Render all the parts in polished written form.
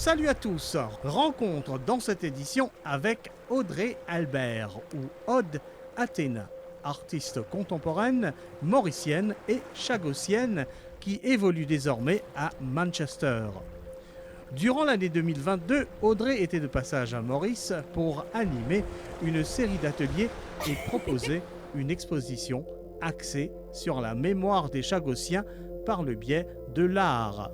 Salut à tous, rencontre dans cette édition avec Audrey Albert ou Aude Athéna, artiste contemporaine, mauricienne et chagossienne qui évolue désormais à Manchester. Durant l'année 2022, Audrey était de passage à Maurice pour animer une série d'ateliers et proposer une exposition axée sur la mémoire des Chagossiens par le biais de l'art.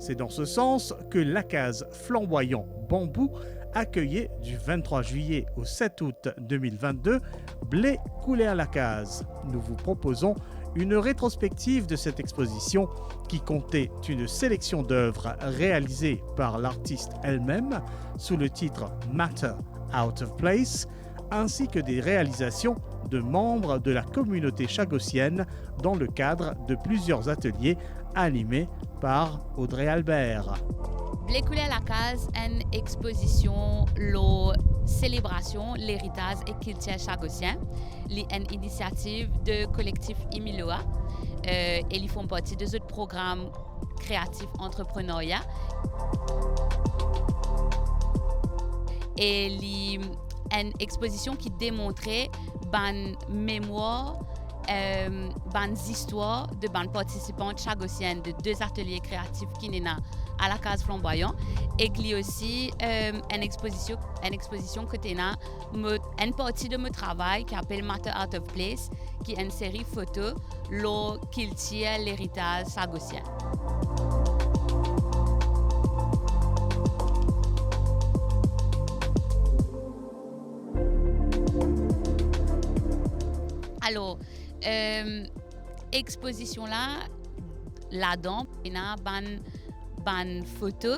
C'est dans ce sens que la case Flamboyant Bambou accueillait du 23 juillet au 7 août 2022 Blé coulé à la case. Nous vous proposons une rétrospective de cette exposition qui comptait une sélection d'œuvres réalisées par l'artiste elle-même sous le titre Matter Out of Place, ainsi que des réalisations de membres de la communauté chagossienne dans le cadre de plusieurs ateliers animés par Audrey Albert. Blé coulé à la case, une exposition, la célébration, l'héritage et culture chagossien. Une initiative de collectif Imiloa et ils font partie de ce programme créatif entrepreneuriat. Et une exposition qui démontrait une mémoire, une histoire de participants chagossiennes de deux ateliers créatifs qui sont à la case Flamboyant et qui aussi une exposition que tu as une partie de mon travail qui s'appelle Matter Out of Place, qui est une série photo qui tire l'héritage chagossien. Alors, exposition là-dedans, il y a une photo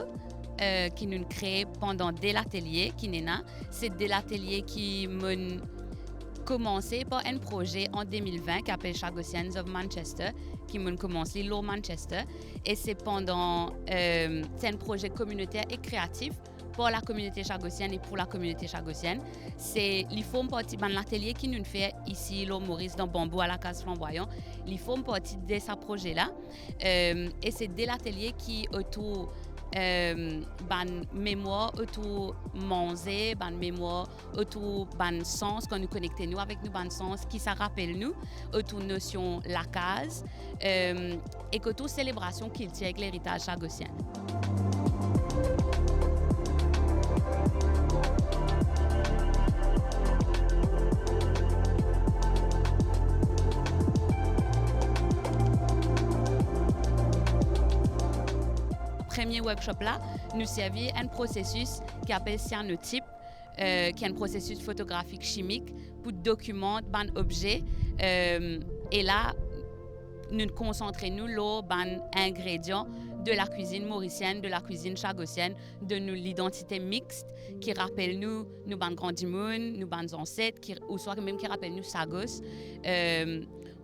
qui nous crée pendant dès l'atelier c'est dès l'atelier qui m'a commencé par un projet en 2020 qui s'appelle Chagossians of Manchester qui m'a commencé à Manchester et c'est c'est un projet communautaire et créatif pour la communauté chagossienne et pour la communauté chagossienne. C'est les formes partie de l'atelier qui nous fait ici au Maurice dans Bambou à la case Flamboyant. Les formes partie de ce projet-là et c'est dès l'atelier qui autour mémoire autour manger, mémoire autour sens quand nous connectons nous avec nous sens qui ça rappelle nous autour notion la case et autour célébration qu'il tient avec l'héritage chagossien. Premier workshop là, nous servait un processus qui s'appelle cyanotype, qui est un processus photographique chimique pour documenter un objet. Et là, nous concentrons sur les ingrédients de la cuisine mauricienne, de la cuisine chagossienne, de l'identité mixte qui rappelle nous grands dimoun, nous ancêtres, ou soit même qui rappelle nous Sagos.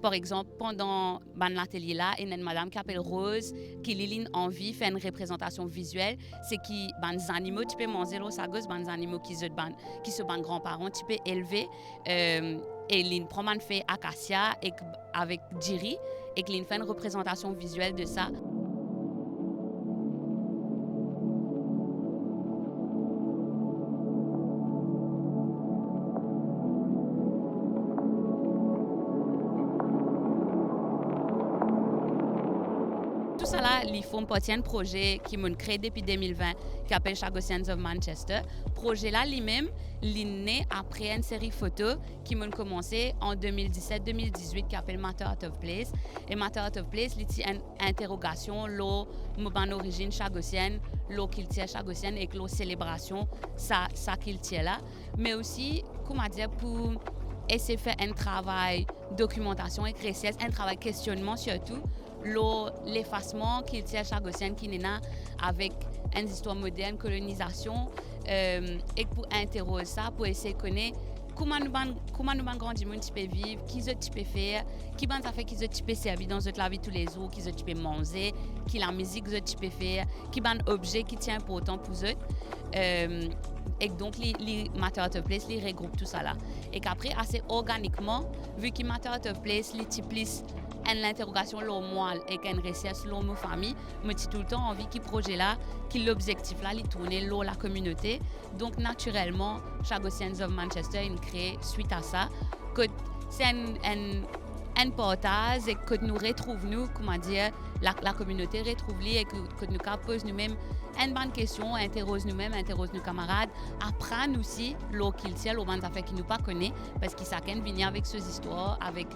Par exemple, pendant l'atelier là, il y a une madame qui s'appelle Rose, qui lit envie faire une représentation visuelle, c'est qui les animaux tu peux manger au Sagos, les animaux qui sont grands-parents tu peux élever et l'in prend fait acacia et avec Jiri et l'in fait une représentation visuelle de ça. Ils font partie d'un projet qui m'a créé depuis 2020 qui s'appelle Chagossians of Manchester. Le projet là lui-même, il est né après une série photo qui m'a commencé en 2017-2018 qui s'appelle Matter Out of Place. Et Matter Out of Place, c'est une interrogation mon origine chagossienne, culture chagossienne et la célébration ça culture là, mais aussi comment dire pour essayer de faire un travail documentation et recherche, un travail questionnement surtout. L'effacement culture chagossienne qui est là avec une histoire moderne, colonisation, et pour interroger ça, pour essayer de connaître comment nous grandi monde tu peux vivre, qui tu peux faire, qui ça fait qui tu peux servir dans la vie tous les jours, qui tu peux manger, qui la musique tu peux faire, qui objet qui tient important pour eux. Et donc les Matter Out of Place les regroupe tout ça là et qu'après assez organiquement vu que Matter Out of Place les plus l'interrogation lo moi et qu'une recherche lo ma famille me dit tout le temps envie qui projet là qui l'objectif là li tourner lo la communauté donc naturellement Chagossians of Manchester il crée suite à ça que c'est un portage et que nous retrouvons comment dire la communauté retrouve et que nous pose nous-mêmes une bonne question interroge nous-mêmes interroge nos camarades apprendre aussi l'eau qu'il tient l'eau bonnes affaires qui nous pas connaît parce qu'ils savent venir avec ces histoires avec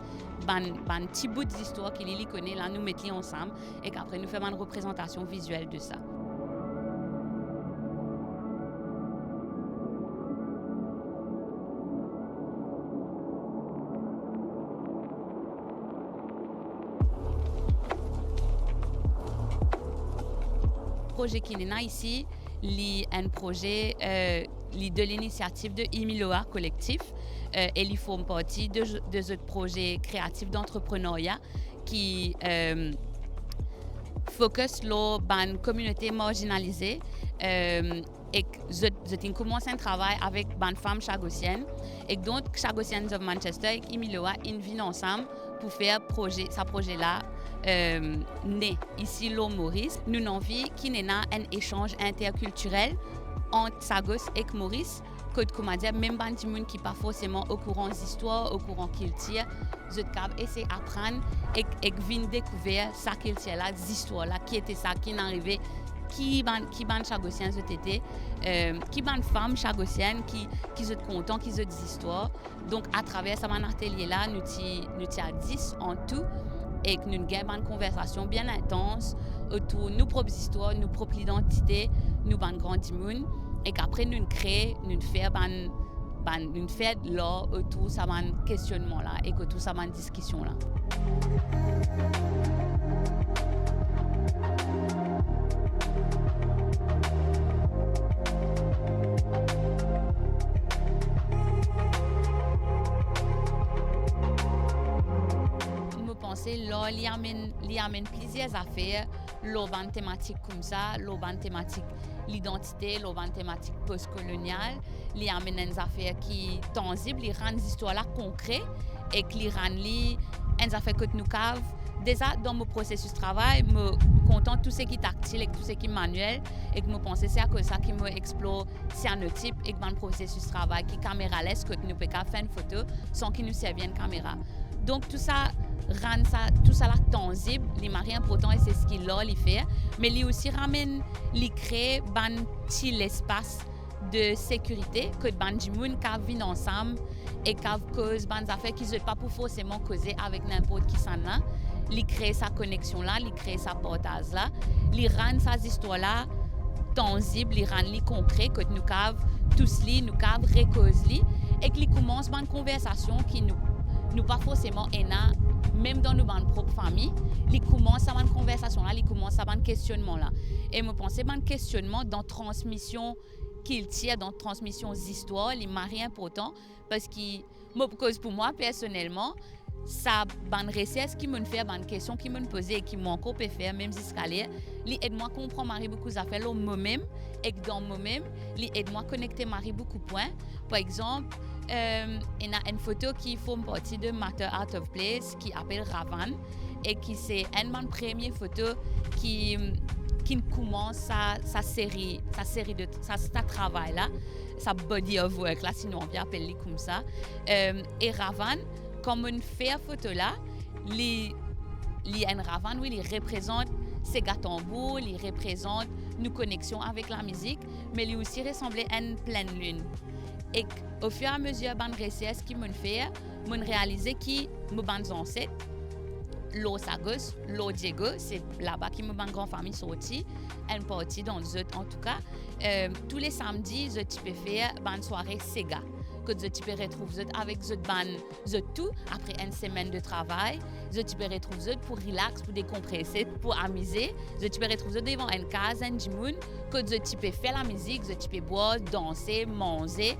ban petit bout d'histoire qu'il les connaît là nous mettons ensemble et qu'après nous faisons une représentation visuelle de ça. Le projet qui est là ici, c'est un projet de l'initiative de Imiloa Collectif et ils font partie de autres projets créatifs d'entrepreneuriat qui focus sur la communauté marginalisée et ils commencent un travail avec les femmes chagossiennes et donc Chagossians of Manchester et Imiloa ils viennent ensemble pour faire ce projet-là né ici l'eau Maurice. Nous avons envie qu'il y ait un échange interculturel entre Sagos et Maurice. Comment dire, même les gens qui ne sont pas forcément au courant des histoires, au courant qu'ils tirent, ils peuvent essayer d'apprendre et viennent découvrir ça qu'ils tirent là, des histoires là, qui était ça, qui est arrivé, qui ban chagossiens étaient, qui ban femmes chagossiennes, qui sont contents, qui ont des histoires. Donc à travers ce atelier là, nous sommes 10 en tout. Et que nous avons une conversation bien intense autour de nos propres histoires, nos propres identités, nos grands monde et qu'après nous créons, nous faisons là autour de ce questionnement là et que tout ça discussion là. Là, il amène plusieurs affaires, l'urban thématique comme ça, l'urban thématique l'identité, l'urban thématique postcoloniale, il amène des affaires qui sont tangibles, il rend les histoires là concrètes et qu'il rend des affaires que nous avons. Déjà, dans mon processus de travail, je suis content de tout ce qui est tactile et tout ce qui est manuel et que je pense que c'est à cause de ça qui m'explore cyanotype et que dans le processus de travail qui est caméralesque, que nous pouvons faire une photo sans qu'il nous serve une caméra. Donc tout ça rend tout ça là tangible, les maris important et c'est ce qu'il a fait, mais il aussi ramène, il crée un petit espace de sécurité que les gens qui vivent ensemble et qui causent des affaires qui ne sont pas pour forcément causer avec n'importe qui s'en a. Il crée sa connexion là, il crée sa portage là, il rend sa histoire là tangible, il rend concret que nous avons tous li, nous avons récose li et qu'il commence une conversation qui nous pas forcément énorme même dans nos propres familles, il commence à une conversation là, il commence à un questionnement là. Et je pense que un questionnement dans transmission qu'il tire dans transmission d'histoire, il est important parce que pour moi personnellement, ça ban recherche qui me fait ban question qui me poser et qui m'ont encore peut faire même jusqu'à l'air, il aide moi comprendre Marie beaucoup d'affaires moi-même et dans moi-même, il aide moi connecter Marie beaucoup de points. Par exemple, il y a une photo qui forme partie de Matter Out of Place qui s'appelle Ravan et qui c'est une première photo qui commence sa série de sa travail là, sa body of work là, sinon on peut appeler comme ça. Et Ravan, comme on fait la photo là, il y a un Ravan où il représente ses tambours, il représente nos connexions avec la musique, mais il aussi ressemblait à une pleine lune. Et au fur et à mesure de recherche qui m'ont fait, m'ont réalisé que mes bandes ancêtres, l'eau Sagos, l'eau Diego, c'est là-bas que mes grandes familles sont sorties, une partie dans les autres en tout cas. Tous les samedis, je peux faire une soirée Sega. Que je peux retrouver avec les bandes tout après une semaine de travail. Je peux retrouver pour relax, pour décompresser, pour amuser. Je peux retrouver devant une case, un djimoun, que je peux faire la musique, je peux boire, danser, manger.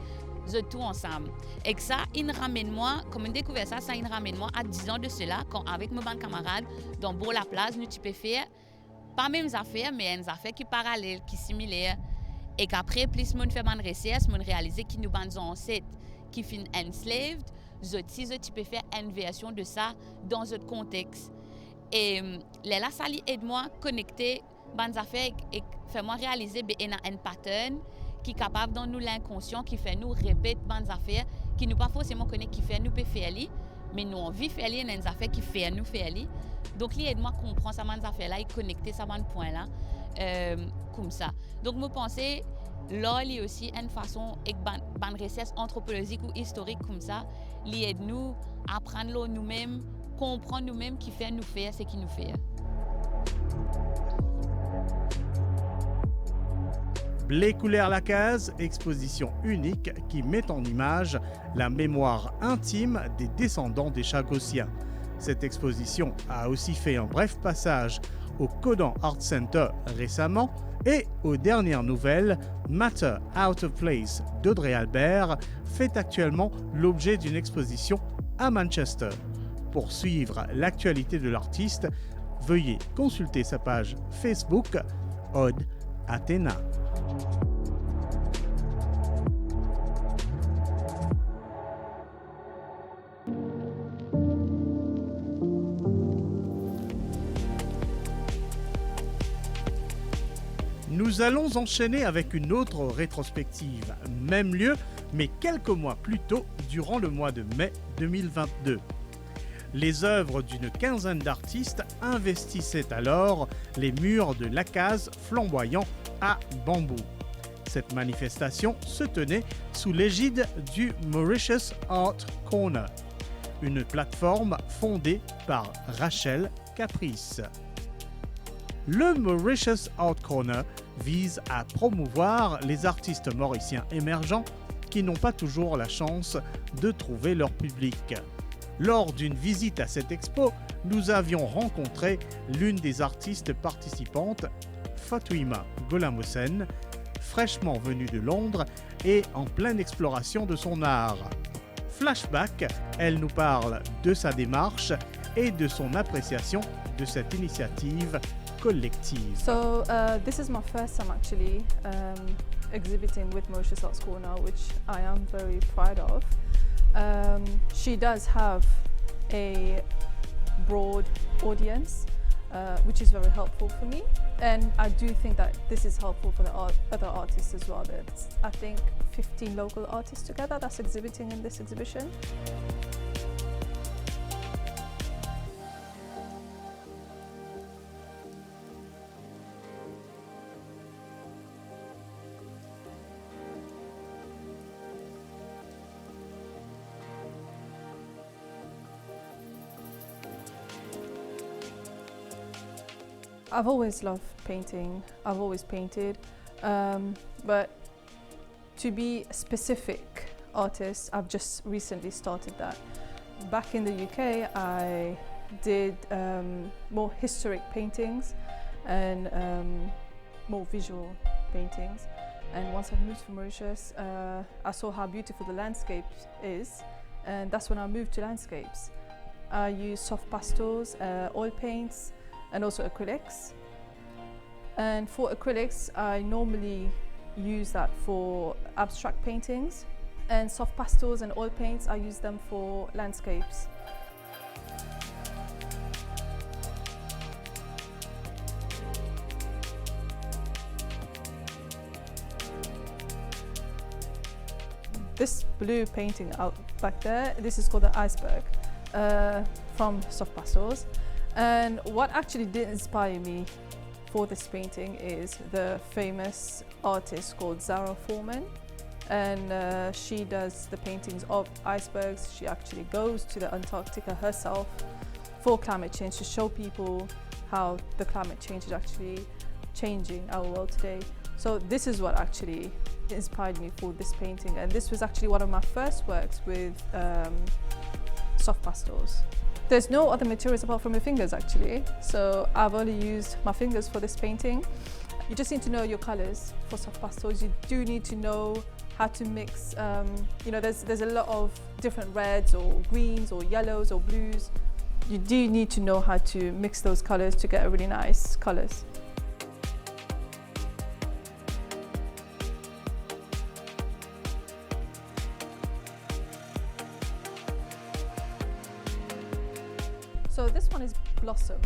Tout ensemble. Et que ça, il ramène moi, comme une découverte ça il ramène moi à 10 ans de cela, quand avec mes camarades, dans la place, nous peux faire pas les mêmes affaires, mais des affaires qui sont parallèles, qui sont similaires. Et qu'après, plus mon fait une recherche, mon réaliser que nous bandes ancêtres qui sont enslaved, je peux faire une version de ça dans un contexte. Et là, ça aide-moi à connecter bonnes affaires et fait-moi réaliser qu'il y a un pattern qui est capable dans nous l'inconscient, qui fait nous répéter bonnes affaires, qui nous pas forcément connaît qui fait nous peut faire, mais nous envie faire il y a des affaires qui fait nous faire. Donc, il aide-moi à comprendre ces bonnes affaires-là et connecter ces bons points-là comme ça. Donc, je pense là, il y a aussi une façon, avec une recherche anthropologique ou historique comme ça, il aide nous à apprendre nous-mêmes, comprendre nous-mêmes qui fait nous faire ce qui nous fait. Blé Couleur Lacaze, exposition unique qui met en image la mémoire intime des descendants des Chagossiens. Cette exposition a aussi fait un bref passage au Codan Art Center récemment et aux dernières nouvelles, Matter Out of Place d'Audrey Albert fait actuellement l'objet d'une exposition à Manchester. Pour suivre l'actualité de l'artiste, veuillez consulter sa page Facebook Ode Athéna. Nous allons enchaîner avec une autre rétrospective, même lieu, mais quelques mois plus tôt, durant le mois de mai 2022. Les œuvres d'une quinzaine d'artistes investissaient alors les murs de Lacaze flamboyant à bambou. Cette manifestation se tenait sous l'égide du Mauritius Art Corner, une plateforme fondée par Rachel Caprice. Le Mauritius Art Corner vise à promouvoir les artistes mauriciens émergents qui n'ont pas toujours la chance de trouver leur public. Lors d'une visite à cette expo, nous avions rencontré l'une des artistes participantes, Fatouima Golamosen, fraîchement venue de Londres et en pleine exploration de son art. Flashback, elle nous parle de sa démarche et de son appréciation de cette initiative collective. So this is my first time actually exhibiting with Mauritius Arts Corner, which I am very proud of. She does have a broad audience, which is very helpful for me, and I do think that this is helpful for the other artists as well. There's, I think, 15 local artists together that's exhibiting in this exhibition. I've always loved painting, I've always painted, but to be a specific artist, I've just recently started that. Back in the UK, I did more historic paintings and more visual paintings. And once I moved to Mauritius, I saw how beautiful the landscape is, and that's when I moved to landscapes. I use soft pastels, oil paints, and also acrylics. And for acrylics, I normally use that for abstract paintings, and soft pastels and oil paints, I use them for landscapes. This blue painting out back there, this is called the iceberg from soft pastels. And what actually did inspire me for this painting is the famous artist called Zara Foreman. And she does the paintings of icebergs. She actually goes to the Antarctica herself for climate change to show people how the climate change is actually changing our world today. So this is what actually inspired me for this painting. And this was actually one of my first works with soft pastels. There's no other materials apart from your fingers actually, so I've only used my fingers for this painting. You just need to know your colours for soft pastels. You do need to know how to mix, there's a lot of different reds or greens or yellows or blues. You do need to know how to mix those colours to get a really nice colours. So this one is blossom.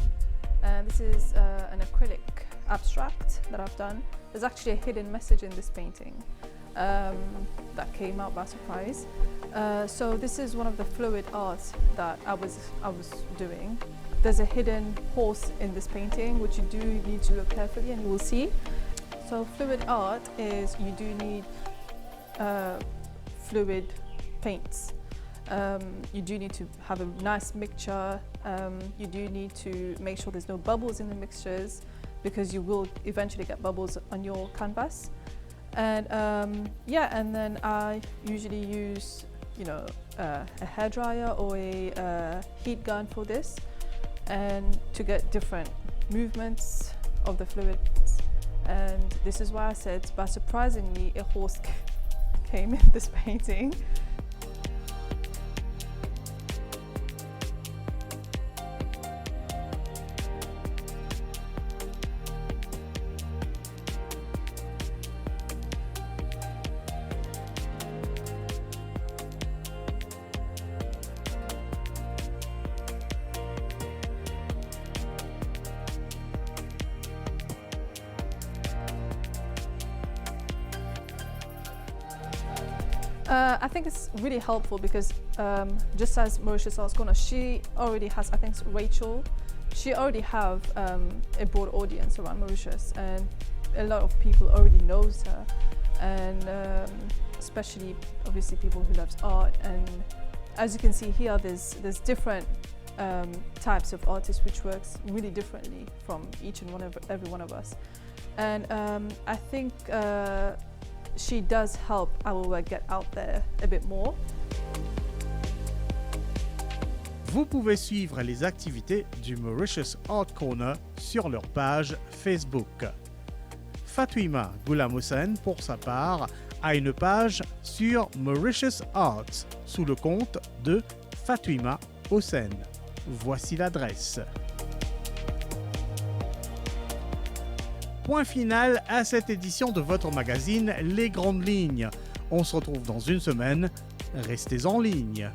And this is an acrylic abstract that I've done. There's actually a hidden message in this painting that came out by surprise. So this is one of the fluid arts that I was doing. There's a hidden horse in this painting, which you do need to look carefully and you will see. So fluid art is you do need fluid paints. You do need to have a nice mixture. You do need to make sure there's no bubbles in the mixtures because you will eventually get bubbles on your canvas. And and then I usually use, a hairdryer or a heat gun for this, and to get different movements of the fluids. And this is why I said, but surprisingly, a horse came in this painting. I think it's really helpful because just as Mauritius Arts Corner, she already has, I think it's Rachel, she already have a broad audience around Mauritius, and a lot of people already knows her, and especially obviously people who loves art. And as you can see here, there's different types of artists which works really differently from each and every one of us. And I think she does help our work get out there a bit more. Vous pouvez suivre les activités du Mauritius Art Corner sur leur page Facebook. Fatouima Ghulam Hossein, pour sa part, a une page sur Mauritius Arts sous le compte de Fatouima Hossein. Voici l'adresse. Point final à cette édition de votre magazine Les Grandes Lignes. On se retrouve dans une semaine. Restez en ligne.